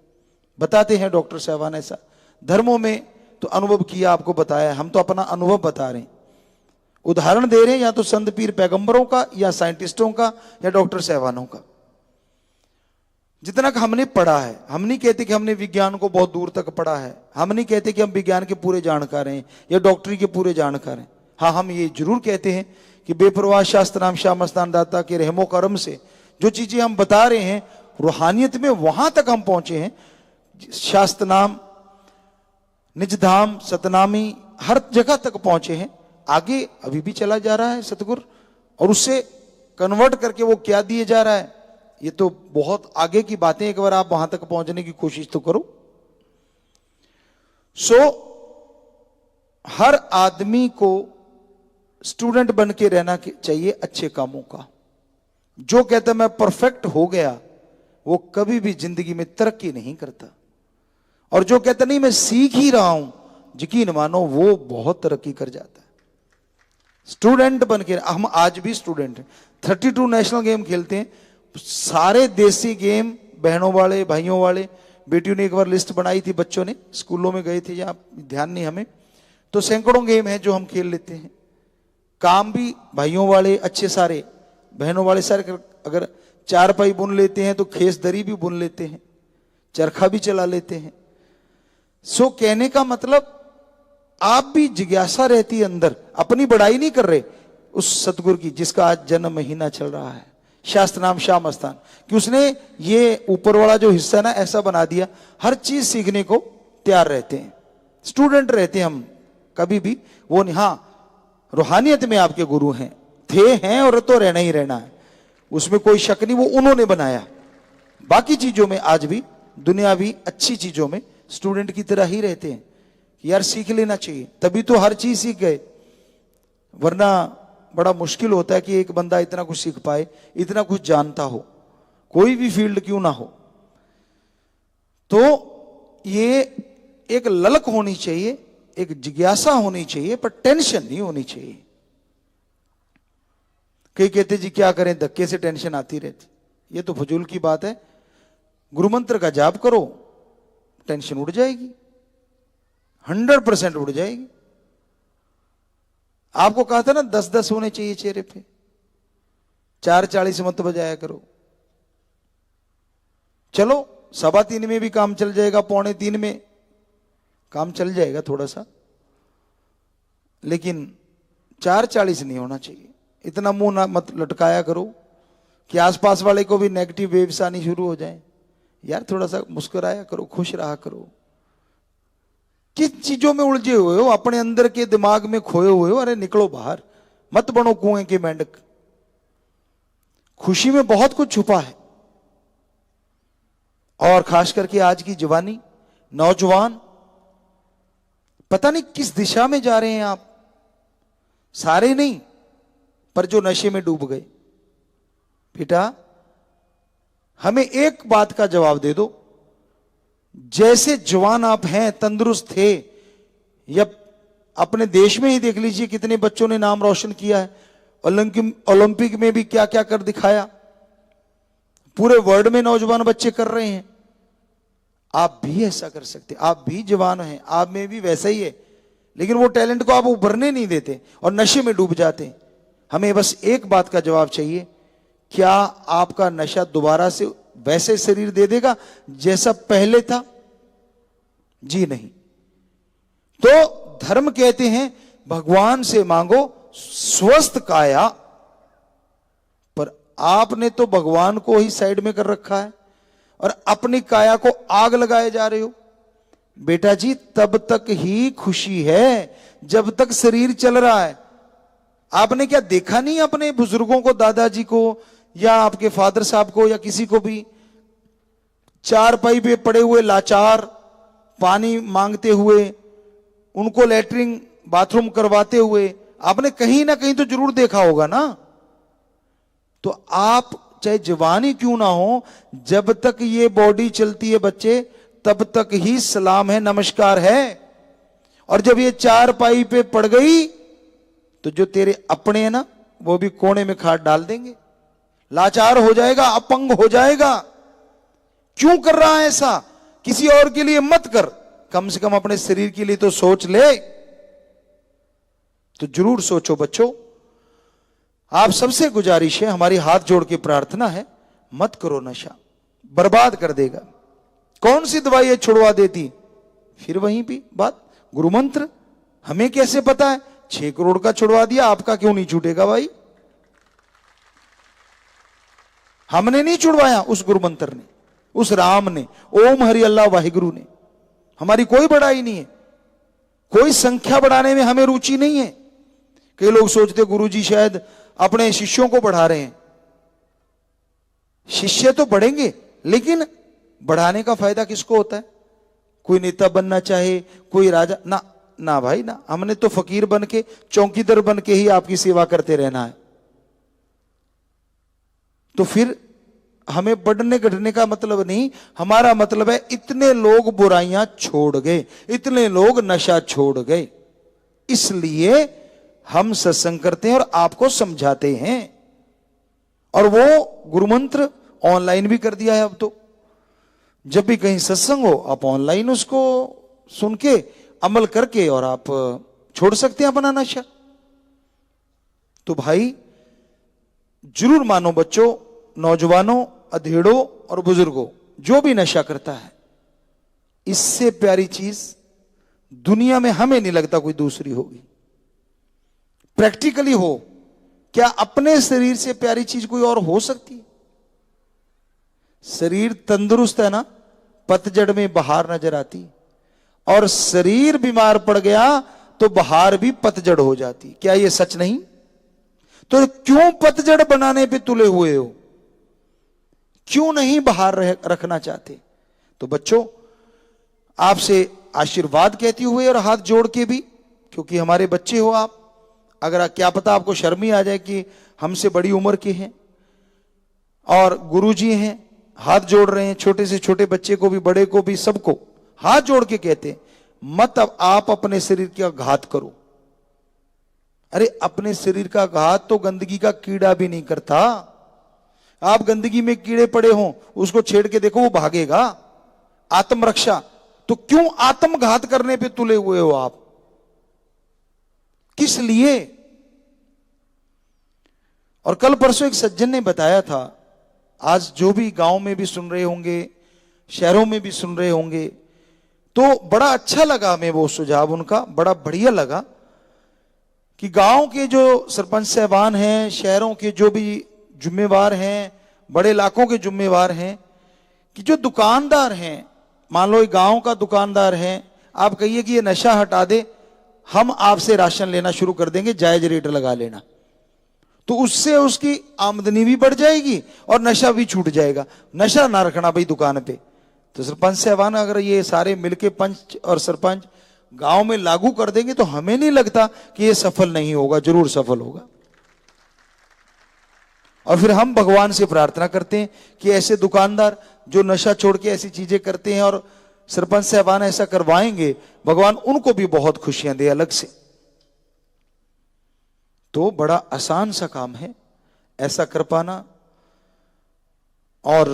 बताते हैं डॉक्टर साहबान ऐसा। धर्मों में तो अनुभव किया, आपको बताया, हम तो अपना अनुभव बता रहे हैं। उदाहरण दे रहे हैं या तो संत पीर पैगंबरों का, या साइंटिस्टों का, या डॉक्टर साहबानों का। जितना कि हमने पढ़ा है, हम नहीं कहते कि हमने विज्ञान को बहुत दूर तक पढ़ा है, हम नहीं कहते कि हम विज्ञान के पूरे जानकार हैं या डॉक्टरी के पूरे जानकार हैं। हाँ, हम ये जरूर कहते हैं कि बेपरवाह शास्त्र नाम श्याम मस्तान दाता के रहमो करम से जो चीजें हम बता रहे हैं, रूहानियत में वहां तक हम पहुंचे हैं। शास्त्र नाम, निजधाम, सतनामी, हर जगह तक पहुंचे हैं। आगे अभी भी चला जा रहा है सतगुरु, और उससे कन्वर्ट करके वो क्या दिए जा रहा है, ये तो बहुत आगे की बातें। एक बार आप वहां तक पहुंचने की कोशिश तो करो। हर आदमी को स्टूडेंट बन के रहना चाहिए अच्छे कामों का। जो कहता मैं परफेक्ट हो गया, वो कभी भी जिंदगी में तरक्की नहीं करता। और जो कहता नहीं मैं सीख ही रहा हूं, यकीन मानो वो बहुत तरक्की कर जाता है। स्टूडेंट बन के, हम आज भी स्टूडेंट हैं। 32 नेशनल गेम खेलते हैं, सारे देसी गेम, बहनों वाले, भाइयों वाले। बेटियों ने एक बार लिस्ट बनाई थी, बच्चों ने स्कूलों में गए थे, या ध्यान नहीं हमें, तो सैकड़ों गेम है जो हम खेल लेते हैं। काम भी भाइयों वाले अच्छे सारे, बहनों वाले सारे। अगर चारपाई बुन लेते हैं तो खेस दरी भी बुन लेते हैं, चरखा भी चला लेते हैं। कहने का मतलब आप भी जिज्ञासा रहती है अंदर, अपनी बड़ाई नहीं कर रहे उस सतगुरु की जिसका आज जन्म महीना चल रहा है, शास्त्र नाम श्याम मस्तान, कि उसने ये ऊपर वाला जो हिस्सा ना ऐसा बना दिया, हर चीज सीखने को तैयार रहते हैं, स्टूडेंट रहते हैं हम कभी भी वो नहीं। हाँ, रूहानियत में आपके गुरु हैं, थे, हैं और तो रहना ही रहना है, उसमें कोई शक नहीं, वो उन्होंने बनाया। बाकी चीजों में आज भी, दुनियावी अच्छी चीजों में स्टूडेंट की तरह ही रहते हैं कि यार सीख लेना चाहिए, तभी तो हर चीज सीख गए। वरना बड़ा मुश्किल होता है कि एक बंदा इतना कुछ सीख पाए, इतना कुछ जानता हो, कोई भी फील्ड क्यों ना हो। तो ये एक ललक होनी चाहिए, एक जिज्ञासा होनी चाहिए, पर टेंशन नहीं होनी चाहिए। कई कहते जी क्या करें, धक्के से टेंशन आती रहती, ये तो फजूल की बात है। गुरु मंत्र का जाप करो, टेंशन उड़ जाएगी, 100% उड़ जाएगी। आपको कहा था ना 10-10 होने चाहिए चेहरे पे, 4:40 मत बजाया करो। चलो 3:15 में भी काम चल जाएगा, 2:45 में काम चल जाएगा थोड़ा सा, लेकिन 4:40 नहीं होना चाहिए। इतना मुंह ना मत लटकाया करो कि आसपास वाले को भी नेगेटिव वेव्स आनी शुरू हो जाए। यार थोड़ा सा मुस्कुराया करो, खुश रहा करो। किस चीजों में उलझे हुए हो, अपने अंदर के दिमाग में खोए हुए हो, अरे निकलो बाहर, मत बनो कुएं के मेंढक। खुशी में बहुत कुछ छुपा है। और खास करके आज की जवानी, नौजवान, पता नहीं किस दिशा में जा रहे हैं आप, सारे नहीं, पर जो नशे में डूब गए। बेटा हमें एक बात का जवाब दे दो, जैसे जवान आप हैं, तंदुरुस्त थे, या अपने देश में ही देख लीजिए कितने बच्चों ने नाम रोशन किया है, ओलंपिक में भी क्या क्या कर दिखाया, पूरे वर्ल्ड में नौजवान बच्चे कर रहे हैं। आप भी ऐसा कर सकते, आप भी जवान हैं, आप में भी वैसा ही है, लेकिन वो टैलेंट को आप उभरने नहीं देते और नशे में डूब जाते। हमें बस एक बात का जवाब चाहिए, क्या आपका नशा दोबारा से वैसे शरीर दे देगा जैसा पहले था? जी नहीं। तो धर्म कहते हैं भगवान से मांगो स्वस्थ काया, पर आपने तो भगवान को ही साइड में कर रखा है और अपनी काया को आग लगाए जा रहे हो। बेटा जी तब तक ही खुशी है जब तक शरीर चल रहा है। आपने क्या देखा नहीं अपने बुजुर्गों को, दादाजी को या आपके फादर साहब को या किसी को भी, चारपाई पे पड़े हुए लाचार, पानी मांगते हुए, उनको लैट्रिन बाथरूम करवाते हुए आपने कहीं ना कहीं तो जरूर देखा होगा ना। तो आप चाहे जवानी क्यों ना हो, जब तक ये बॉडी चलती है बच्चे, तब तक ही सलाम है, नमस्कार है। और जब ये चारपाई पे पड़ गई तो जो तेरे अपने हैं ना, वो भी कोने में खाट डाल देंगे, लाचार हो जाएगा, अपंग हो जाएगा। क्यों कर रहा है ऐसा? किसी और के लिए मत कर, कम से कम अपने शरीर के लिए तो सोच ले। तो जरूर सोचो बच्चों, आप सबसे गुजारिश है, हमारी हाथ जोड़ के प्रार्थना है, मत करो नशा, बर्बाद कर देगा। कौन सी दवाई है छुड़वा देती? फिर वहीं भी बात, गुरु मंत्र। हमें कैसे पता है? 6 करोड़ का छुड़वा दिया, आपका क्यों नहीं छूटेगा भाई? हमने नहीं छुड़वाया, उस गुरु मंत्र ने, उस राम ने, ओम हरि अल्लाह वाहिगुरु ने। हमारी कोई बड़ाई नहीं है, कोई संख्या बढ़ाने में हमें रुचि नहीं है। कई लोग सोचते गुरुजी शायद अपने शिष्यों को बढ़ा रहे हैं। शिष्य तो बढ़ेंगे, लेकिन बढ़ाने का फायदा किसको होता है? कोई नेता बनना चाहे, कोई राजा ना, ना भाई ना। हमने तो फकीर बन के, चौकीदार बन के ही आपकी सेवा करते रहना है। तो फिर हमें बढ़ने घटने का मतलब नहीं, हमारा मतलब है इतने लोग बुराइयां छोड़ गए, इतने लोग नशा छोड़ गए, इसलिए हम सत्संग करते हैं और आपको समझाते हैं। और वो गुरु मंत्र ऑनलाइन भी कर दिया है अब तो। जब भी कहीं सत्संग हो, आप ऑनलाइन उसको सुन के अमल करके और आप छोड़ सकते हैं अपना नशा। तो भाई जरूर मानो बच्चों, नौजवानों, अधेड़ों और बुजुर्गों, जो भी नशा करता है, इससे प्यारी चीज दुनिया में हमें नहीं लगता कोई दूसरी होगी। प्रैक्टिकली हो, क्या अपने शरीर से प्यारी चीज कोई और हो सकती है? शरीर तंदुरुस्त है ना, पतझड़ में बहार नजर आती, और शरीर बीमार पड़ गया तो बहार भी पतझड़ हो जाती। क्या यह सच नहीं? तो क्यों पतझड़ बनाने पे तुले हुए हो? क्यों नहीं बहार रखना चाहते? तो बच्चों, आपसे आशीर्वाद कहते हुए और हाथ जोड़ के भी, क्योंकि हमारे बच्चे हो आप, अगर क्या पता आपको शर्म ही आ जाए कि हमसे बड़ी उम्र के हैं और गुरुजी हैं, हाथ जोड़ रहे हैं, छोटे से छोटे बच्चे को भी, बड़े को भी, सबको हाथ जोड़ के कहते, मत अब आप अपने शरीर का घात करो। अरे अपने शरीर का घात तो गंदगी का कीड़ा भी नहीं करता। आप गंदगी में कीड़े पड़े हों, उसको छेड़ के देखो, वो भागेगा। आत्मरक्षा, तो क्यों आत्मघात करने पे तुले हुए हो आप? किस लिए? और कल परसों एक सज्जन ने बताया था, आज जो भी गांव में भी सुन रहे होंगे, शहरों में भी सुन रहे होंगे, तो बड़ा अच्छा लगा हमें वो सुझाव उनका, बड़ा बढ़िया लगा कि गांव के जो सरपंच साहबान हैं, शहरों के जो भी जिम्मेवार हैं, बड़े इलाकों के जिम्मेवार हैं, कि जो दुकानदार हैं, मान लो एक गांव का दुकानदार है, आप कहिए कि ये नशा हटा दे, हम आपसे राशन लेना शुरू कर देंगे, जायज रेट लगा लेना, तो उससे उसकी आमदनी भी बढ़ जाएगी और नशा भी छूट जाएगा। नशा ना रखना भाई दुकान पे। तो सरपंच साहबान अगर ये सारे मिलके, पंच और सरपंच गांव में लागू कर देंगे, तो हमें नहीं लगता कि ये सफल नहीं होगा, जरूर सफल होगा। और फिर हम भगवान से प्रार्थना करते हैं कि ऐसे दुकानदार जो नशा छोड़ के ऐसी चीजें करते हैं और सरपंच साहबान ऐसा करवाएंगे, भगवान उनको भी बहुत खुशियां दे अलग से। तो बड़ा आसान सा काम है ऐसा कर पाना, और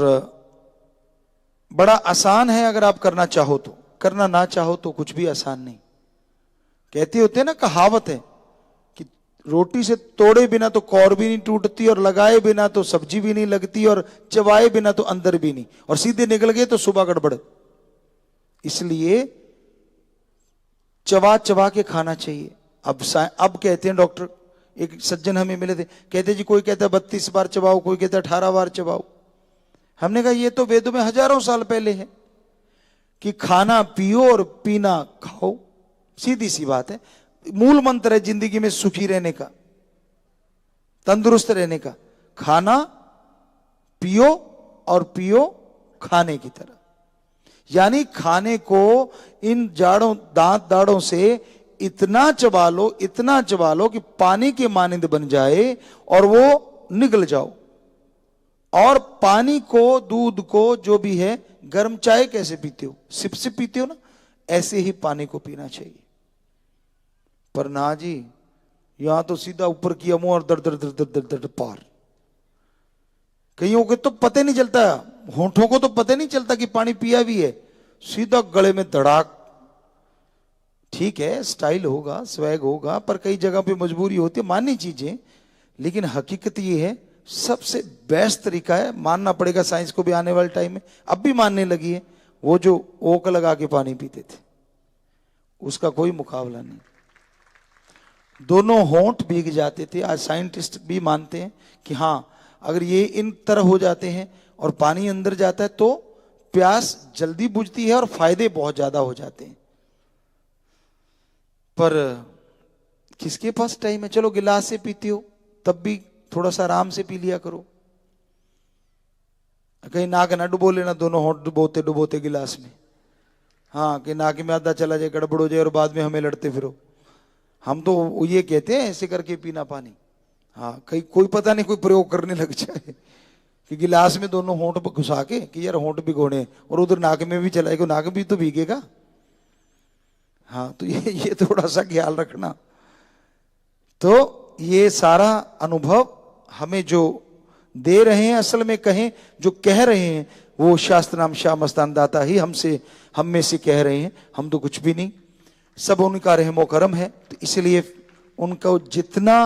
बड़ा आसान है अगर आप करना चाहो तो, करना ना चाहो तो कुछ भी आसान नहीं। कहते होते हैं ना, कहावत है कि रोटी से तोड़े बिना तो कौर भी नहीं टूटती, और लगाए बिना तो सब्जी भी नहीं लगती, और चबाए बिना तो अंदर भी नहीं, और सीधे निकल गए तो सुबह गड़बड़। इसलिए चबा चबा के खाना चाहिए। अब कहते हैं डॉक्टर, एक सज्जन हमें मिले थे, कहते जी कोई कहता है 32 बार चबाओ, कोई कहता है 18 बार चबाओ। हमने कहा ये तो वेदों में हजारों साल पहले है कि खाना पियो और पीना खाओ, सीधी सी बात है। मूल मंत्र है जिंदगी में सुखी रहने का, तंदुरुस्त रहने का, खाना पियो और पियो खाने की तरह। यानी खाने को इन जाड़ों, दांत दाड़ों से इतना चबा लो, इतना चबा लो कि पानी के मानिंद बन जाए और वो निगल जाओ। और पानी को, दूध को, जो भी है, गर्म चाय कैसे पीते हो, सिप सिप पीते हो ना, ऐसे ही पानी को पीना चाहिए। पर ना जी, यहां तो सीधा ऊपर किया मुंह और दर दर दर दर दर दर पार। कईयों को तो पता नहीं चलता, होंठों को तो पता नहीं चलता कि पानी पिया भी है, सीधा गले में धड़ाक ठीक है, स्टाइल होगा, स्वैग होगा, पर कई जगह पे मजबूरी होती है, माननी चीजें। लेकिन हकीकत ये है, सबसे बेस्ट तरीका है, मानना पड़ेगा साइंस को भी आने वाले टाइम में, अब भी मानने लगी है, वो जो ओक लगा के पानी पीते थे, उसका कोई मुकाबला नहीं। दोनों होंठ भीग जाते थे। आज साइंटिस्ट भी मानते हैं कि हाँ, अगर ये इन तरह हो जाते हैं और पानी अंदर जाता है तो प्यास जल्दी बुझती है और फायदे बहुत ज्यादा हो जाते हैं। पर किसके पास टाइम है? चलो गिलास से पीते हो तब भी थोड़ा सा आराम से पी लिया करो, कहीं नाक ना डुबो लेना, दोनों होंठ डुबोते डुबोते गिलास में। हाँ, कि नाक में आधा चला जाए, गड़बड़ हो जाए और बाद में हमें लड़ते फिरो। हम तो ये कहते हैं ऐसे करके पीना पानी। हाँ, कहीं कोई पता नहीं कोई प्रयोग करने लग जाए कि गिलास में दोनों होंठ घुसा के कि यार होंठ भिगोने, और उधर नाक में भी चलाएगा, नाक भी तो भीगेगा। हाँ, तो ये थोड़ा सा ख्याल रखना। तो ये सारा अनुभव हमें जो दे रहे हैं, असल में कहें जो कह रहे हैं, वो शास्त्र नाम शाह मस्तान दाता ही हम में से कह रहे हैं। हम तो कुछ भी नहीं, सब उनका रहमो करम है। तो इसलिए उनका जितना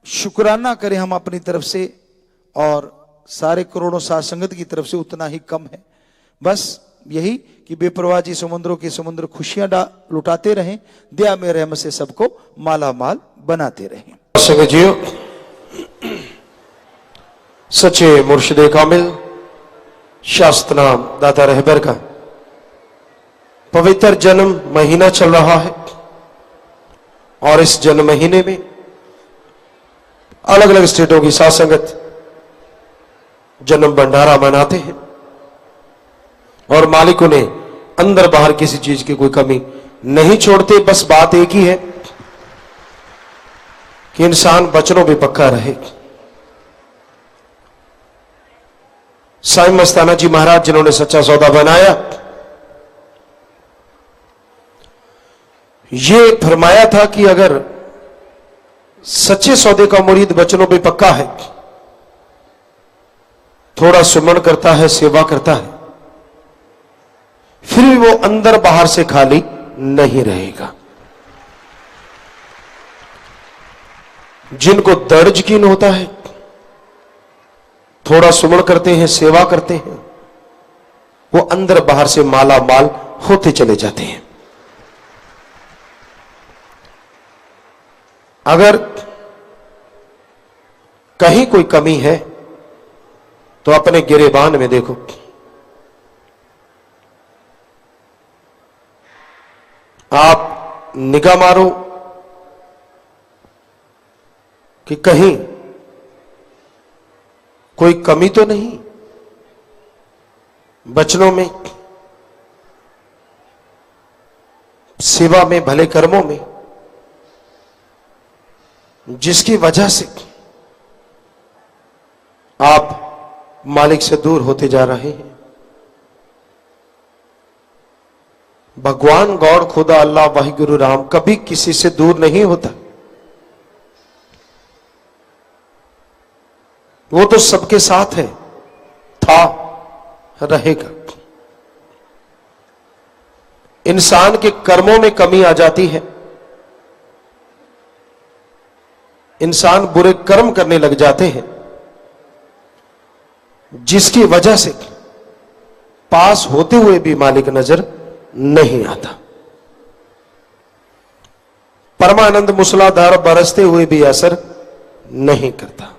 शुक्राना करें हम अपनी तरफ से और सारे करोड़ों साध संगत की तरफ से, उतना ही कम है। बस यही कि बेपरवाह जी समुद्रों के समुद्र खुशियां लुटाते रहें, दया में रहमत से सबको माला माल बनाते रहें। संगतजियों, सच्चे मुर्शिदे कामिल शास्त्र नाम दाता रहबर का पवित्र जन्म महीना चल रहा है और इस जन्म महीने में अलग अलग स्टेटों की साध संगत जन्म भंडारा मनाते हैं और मालिक उन्हें अंदर बाहर किसी चीज की कोई कमी नहीं छोड़ते। बस बात एक ही है कि इंसान वचनों में पक्का रहे। साईं मस्ताना जी महाराज जिन्होंने सच्चा सौदा बनाया, ये फरमाया था कि अगर सच्चे सौदे का मुरीद वचनों पे पक्का है, थोड़ा सुमन करता है, सेवा करता है, फिर भी वो अंदर बाहर से खाली नहीं रहेगा। जिनको दर्द यकीन होता है, थोड़ा सुमन करते हैं, सेवा करते हैं, वो अंदर बाहर से माला माल होते चले जाते हैं। अगर कहीं कोई कमी है तो अपने गिरेबान में देखो, आप निगाह मारो कि कहीं कोई कमी तो नहीं वचनों में, सेवा में, भले कर्मों में, जिसकी वजह से आप मालिक से दूर होते जा रहे हैं। भगवान गौड़ खुदा अल्लाह वाहिगुरु राम कभी किसी से दूर नहीं होता। वो तो सबके साथ है, था, रहेगा। इंसान के कर्मों में कमी आ जाती है, इंसान बुरे कर्म करने लग जाते हैं, जिसकी वजह से पास होते हुए भी मालिक नजर नहीं आता। परमानंद मूसलाधार बरसते हुए भी असर नहीं करता।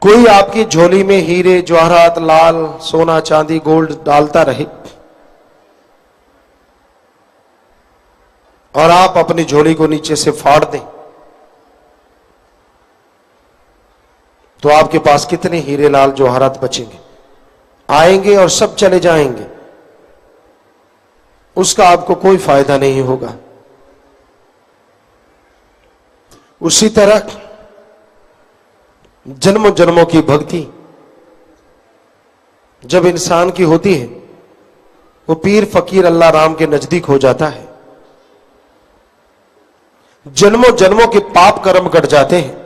कोई आपकी झोली में हीरे जवाहरात, लाल, सोना, चांदी, गोल्ड डालता रहे और आप अपनी झोली को नीचे से फाड़ दें, तो आपके पास कितने हीरे, लाल, जवाहरात बचेंगे? आएंगे और सब चले जाएंगे, उसका आपको कोई फायदा नहीं होगा। उसी तरह जन्मों जन्मों की भक्ति जब इंसान की होती है, वो पीर फकीर अल्लाह राम के नजदीक हो जाता है। जन्मों जन्मों के पाप कर्म कट जाते हैं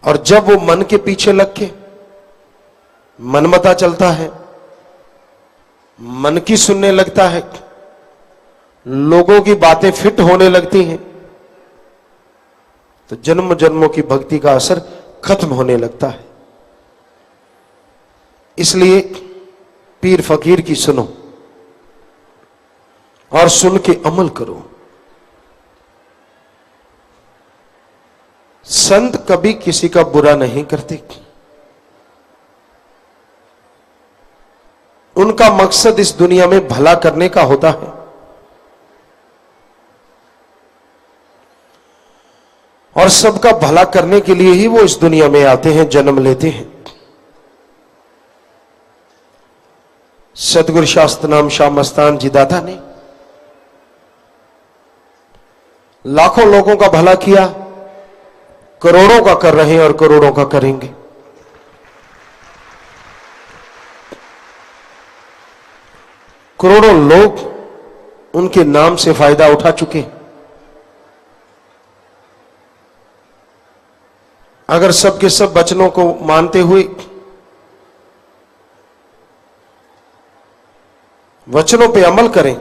और जब वो मन के पीछे लग के मनमता चलता है, मन की सुनने लगता है, लोगों की बातें फिट होने लगती हैं, तो जन्म जन्मों की भक्ति का असर खत्म होने लगता है। इसलिए पीर फकीर की सुनो और सुन के अमल करो। संत कभी किसी का बुरा नहीं करते। उनका मकसद इस दुनिया में भला करने का होता है। और सबका भला करने के लिए ही वो इस दुनिया में आते हैं, जन्म लेते हैं। सतगुरु शास्त्र नाम शाह मस्तान जी दाता ने लाखों लोगों का भला किया, करोड़ों का कर रहे हैं और करोड़ों का करेंगे। करोड़ों लोग उनके नाम से फायदा उठा चुके। अगर सबके सब वचनों को मानते हुए, वचनों पे अमल करें,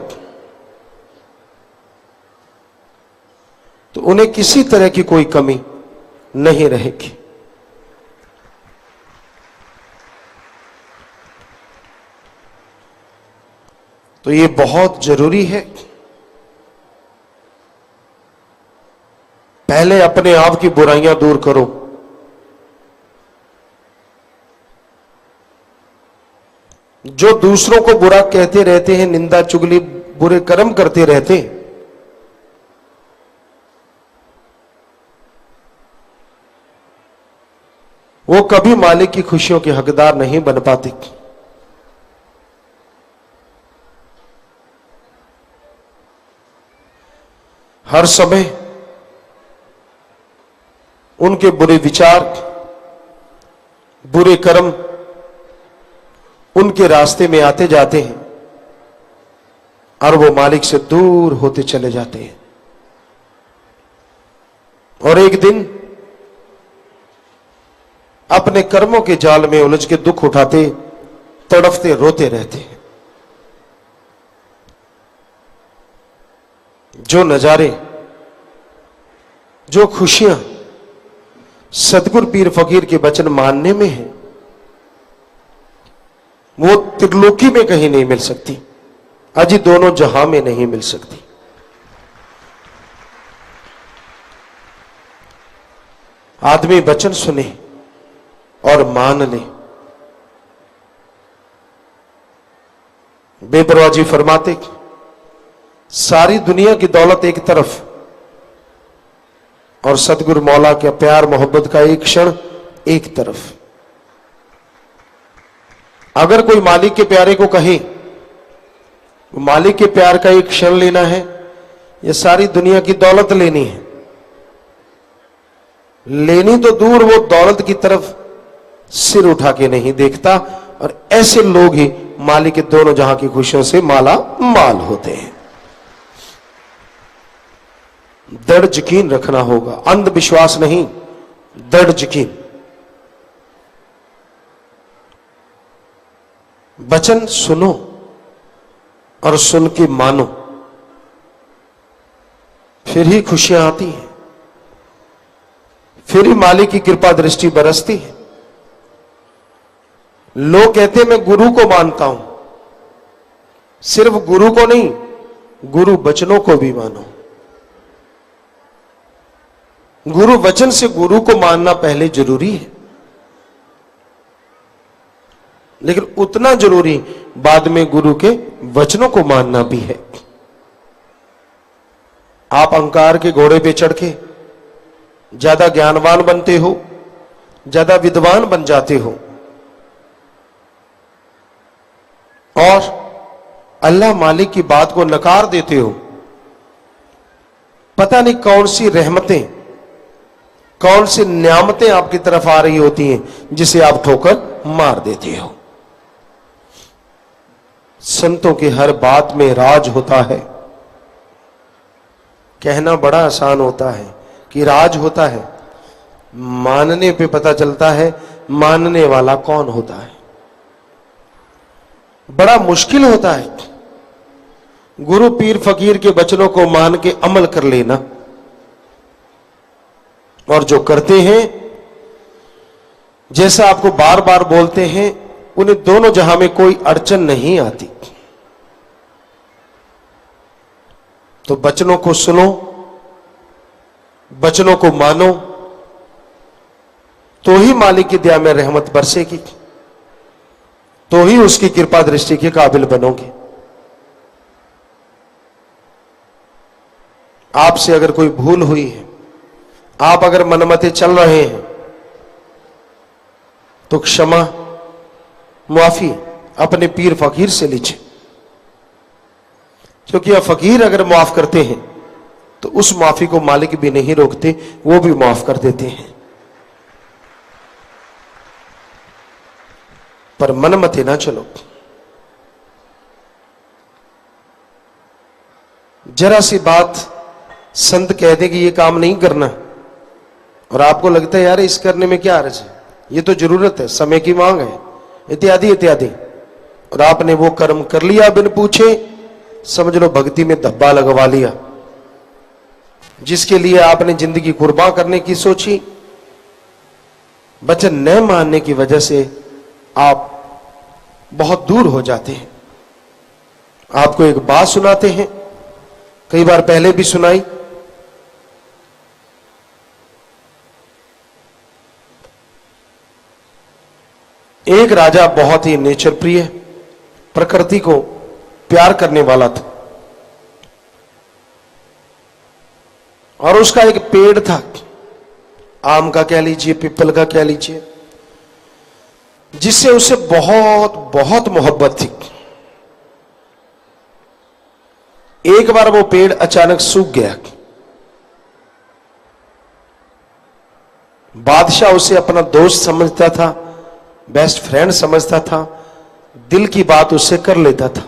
तो उन्हें किसी तरह की कोई कमी नहीं रहेगी। तो ये बहुत जरूरी है, पहले अपने आप की बुराइयां दूर करो। जो दूसरों को बुरा कहते रहते हैं, निंदा चुगली बुरे कर्म करते रहते हैं, वो कभी मालिक की खुशियों के हकदार नहीं बन पाते। हर समय उनके बुरे विचार, बुरे कर्म उनके रास्ते में आते जाते हैं और वो मालिक से दूर होते चले जाते हैं। और एक दिन अपने कर्मों के जाल में उलझ के दुख उठाते, तड़फते, रोते रहते हैं। जो नजारे, जो खुशियां सतगुरु पीर फकीर के वचन मानने में है, वो त्रिलोकी में कहीं नहीं मिल सकती, अजी दोनों जहां में नहीं मिल सकती। आदमी वचन सुने और मान ले। बेपरवाह जी फरमाते, सारी दुनिया की दौलत एक तरफ और सतगुरु मौला के प्यार मोहब्बत का एक क्षण एक तरफ। अगर कोई मालिक के प्यारे को कहे मालिक के प्यार का एक क्षण लेना है या सारी दुनिया की दौलत लेनी है, लेनी तो दूर, वो दौलत की तरफ सिर उठा के नहीं देखता। और ऐसे लोग ही मालिक के दोनों जहां की खुशियों से माला माल होते हैं। दृढ़ यकीन रखना होगा, अंधविश्वास नहीं, दृढ़ यकीन। वचन सुनो और सुन के मानो, फिर ही खुशियां आती हैं, फिर ही मालिक की कृपा दृष्टि बरसती है। लोग कहते हैं मैं गुरु को मानता हूं, सिर्फ गुरु को नहीं, गुरु वचनों को भी मानो। गुरु वचन से गुरु को मानना पहले जरूरी है, लेकिन उतना जरूरी बाद में गुरु के वचनों को मानना भी है। आप अहंकार के घोड़े पे चढ़ के ज्यादा ज्ञानवान बनते हो, ज्यादा विद्वान बन जाते हो और अल्लाह मालिक की बात को नकार देते हो। पता नहीं कौन सी रहमतें, कौन सी नियामतें आपकी तरफ आ रही होती हैं जिसे आप ठोकर मार देते हो। संतों की हर बात में राज होता है। कहना बड़ा आसान होता है कि राज होता है, मानने पे पता चलता है मानने वाला कौन होता है। बड़ा मुश्किल होता है गुरु पीर फकीर के वचनों को मान के अमल कर लेना, और जो करते हैं जैसा आपको बार बार बोलते हैं, उन्हें दोनों जहां में कोई अड़चन नहीं आती। तो वचनों को सुनो, वचनों को मानो, तो ही मालिक की दया में रहमत बरसेगी, तो ही उसकी कृपा दृष्टि के काबिल बनोगे। आपसे अगर कोई भूल हुई है, आप अगर मनमते चल रहे हैं, तो क्षमा माफी अपने पीर फकीर से लीजिए, क्योंकि यह फकीर अगर माफ करते हैं तो उस माफी को मालिक भी नहीं रोकते, वो भी माफ कर देते हैं। पर मनमते ना चलो। जरा सी बात संत कह दे कि ये काम नहीं करना, और आपको लगता है यार इस करने में क्या अर्ज है, ये तो जरूरत है, समय की मांग है, इत्यादि इत्यादि, और आपने वो कर्म कर लिया बिन पूछे, समझ लो भक्ति में धब्बा लगवा लिया। जिसके लिए आपने जिंदगी कुर्बान करने की सोची, वचन न मानने की वजह से आप बहुत दूर हो जाते हैं। आपको एक बात सुनाते हैं, कई बार पहले भी सुनाई। एक राजा बहुत ही नेचर प्रिय, प्रकृति को प्यार करने वाला था, और उसका एक पेड़ था, आम का कह लीजिए, पीपल का कह लीजिए, जिससे उसे बहुत बहुत मोहब्बत थी। एक बार वो पेड़ अचानक सूख गया। बादशाह उसे अपना दोस्त समझता था, बेस्ट फ्रेंड समझता था, दिल की बात उससे कर लेता था।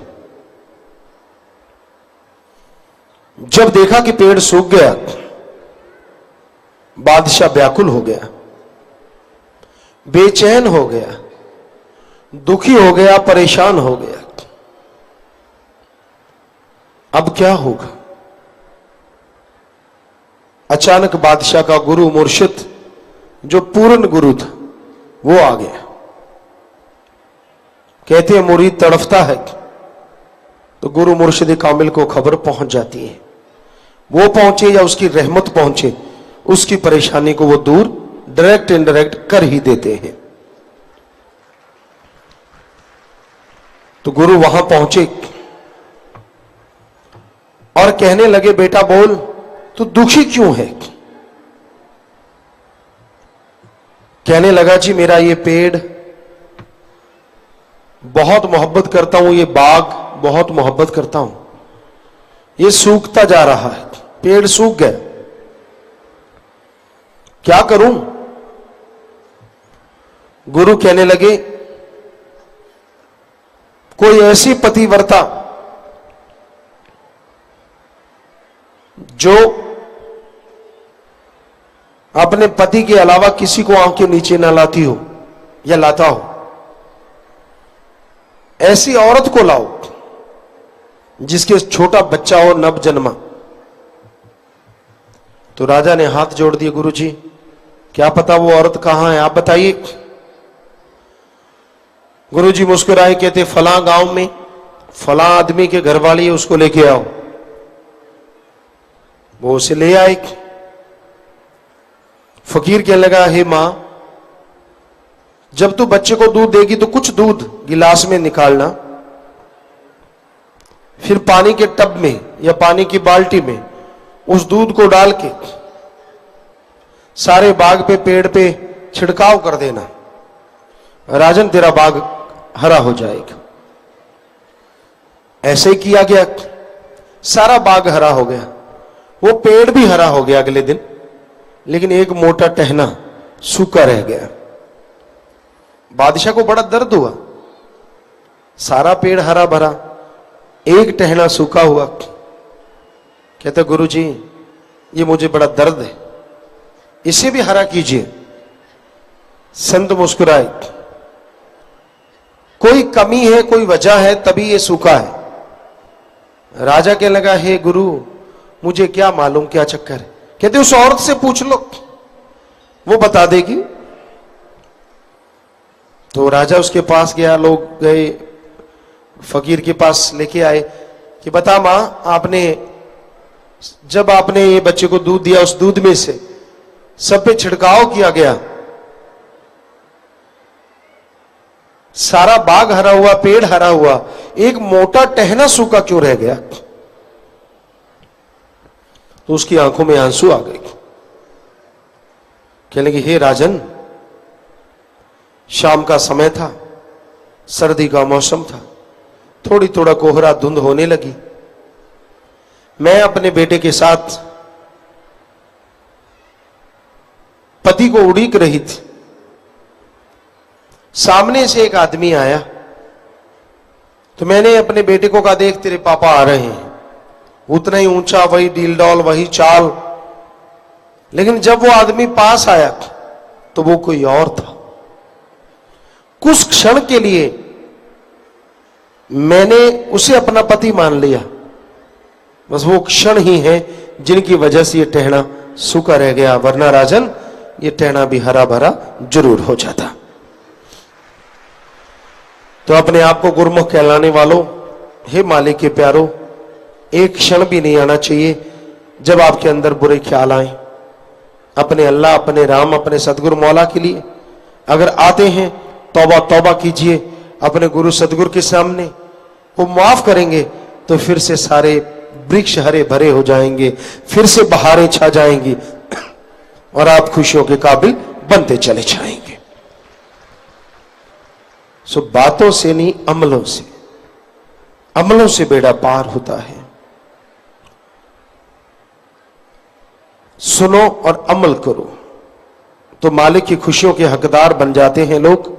जब देखा कि पेड़ सूख गया, बादशाह व्याकुल हो गया, बेचैन हो गया, दुखी हो गया, परेशान हो गया। अब क्या होगा? अचानक बादशाह का गुरु मुर्शिद, जो पूर्ण गुरु था, वो आ गया। कहते हैं मुरीद तड़फता है तो गुरु मुर्शिद कामिल को खबर पहुंच जाती है। वो पहुंचे या उसकी रहमत पहुंचे, उसकी परेशानी को वो दूर डायरेक्ट इनडायरेक्ट कर ही देते हैं। तो गुरु वहां पहुंचे और कहने लगे, बेटा बोल, तू दुखी क्यों है? कहने लगा, जी मेरा ये पेड़ बहुत मोहब्बत करता हूं, ये बाग बहुत मोहब्बत करता हूं, ये सूखता जा रहा है, पेड़ सूख गया, क्या करूं? गुरु कहने लगे, कोई ऐसी पतिव्रता जो अपने पति के अलावा किसी को आंख के नीचे ना लाती हो या लाता हो, ऐसी औरत को लाओ जिसके छोटा बच्चा हो, नव जन्मा। तो राजा ने हाथ जोड़ दिए, गुरु जी क्या पता वो औरत कहां है, आप बताइए। गुरु जी मुस्कुराए, कहते फला गांव में फला आदमी के घर वाली है, उसको लेके आओ। वो उसे ले आए। फकीर कहने लगा, हे मां, जब तू बच्चे को दूध देगी तो कुछ दूध गिलास में निकालना, फिर पानी के टब में या पानी की बाल्टी में उस दूध को डाल के सारे बाग पे, पेड़ पे छिड़काव कर देना, राजन तेरा बाग हरा हो जाएगा। ऐसे ही किया गया, सारा बाग हरा हो गया, वो पेड़ भी हरा हो गया अगले दिन, लेकिन एक मोटा टहना सूखा रह गया। बादशाह को बड़ा दर्द हुआ, सारा पेड़ हरा भरा, एक टहना सूखा हुआ। कहते गुरु जी ये मुझे बड़ा दर्द है, इसे भी हरा कीजिए। संत मुस्कुराए, कोई कमी है, कोई वजह है, तभी ये सूखा है। राजा कहने लगा, हे गुरु मुझे क्या मालूम क्या चक्कर है। कहते उस औरत से पूछ लो, वो बता देगी। तो राजा उसके पास गया, लोग गए फकीर के पास लेके आए कि बता मां, जब आपने ये बच्चे को दूध दिया, उस दूध में से सब पे छिड़काव किया गया, सारा बाग हरा हुआ, पेड़ हरा हुआ, एक मोटा टहना सूखा क्यों रह गया? तो उसकी आंखों में आंसू आ गए। कहने लगे, हे राजन, शाम का समय था, सर्दी का मौसम था, थोड़ी थोड़ा कोहरा धुंध होने लगी। मैं अपने बेटे के साथ पति को उड़ीक रही थी। सामने से एक आदमी आया, तो मैंने अपने बेटे को कहा, देख तेरे पापा आ रहे हैं। उतना ही ऊंचा, वही डीलडॉल, वही चाल। लेकिन जब वो आदमी पास आया तो वो कोई और था। कुछ क्षण के लिए मैंने उसे अपना पति मान लिया। बस वो क्षण ही है जिनकी वजह से ये टहना सूखा रह गया, वरना राजन ये टहना भी हरा भरा जरूर हो जाता। तो अपने आप को गुरमुख कहलाने वालों, हे मालिक के प्यारो, एक क्षण भी नहीं आना चाहिए जब आपके अंदर बुरे ख्याल आए। अपने अल्लाह, अपने राम, अपने सदगुरु मौला के लिए अगर आते हैं, तौबा तौबा कीजिए अपने गुरु सदगुरु के सामने, वो माफ करेंगे तो फिर से सारे वृक्ष हरे भरे हो जाएंगे, फिर से बहारें छा जाएंगी और आप खुशियों के काबिल बनते चले जाएंगे। सो बातों से नहीं, अमलों से, अमलों से बेड़ा पार होता है। सुनो और अमल करो तो मालिक की खुशियों के हकदार बन जाते हैं लोग।